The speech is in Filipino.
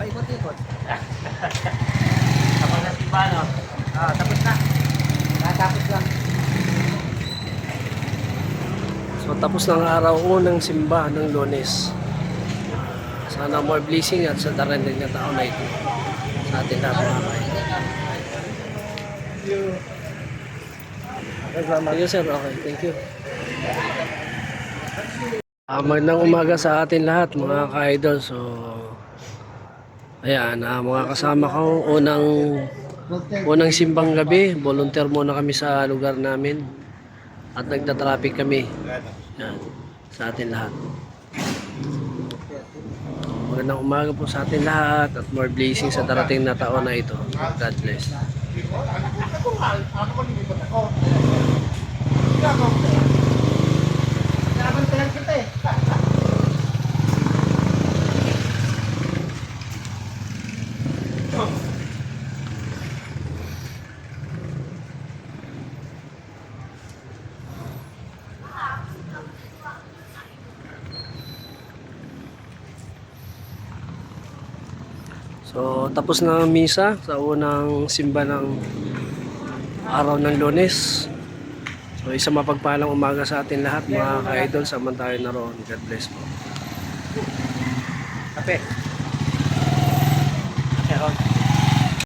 paikot-ikot. Tapos na si Bano. Tapos na. Natapos lang. So tapos ng araw unang simba ng Lunes. Sana more blessing at sa darating na taon na ito sa ating lahat mga kaibigan. Thank you sir, okay, thank you. Magandang umaga sa atin lahat mga ka-idol. So ayan, mga kasama ko unang simbang gabi, volunteer muna kami sa lugar namin at nagta-traffic kami. Yan, sa atin lahat. Magandang umaga po sa atin lahat at more blessings sa darating na taon na ito. God bless. So tapos na ang misa sa unang simba ng araw ng Lunes. So isang mapagpalang umaga sa atin lahat mga ka-idol, samantayo na roon. God bless po. Kape. Meron.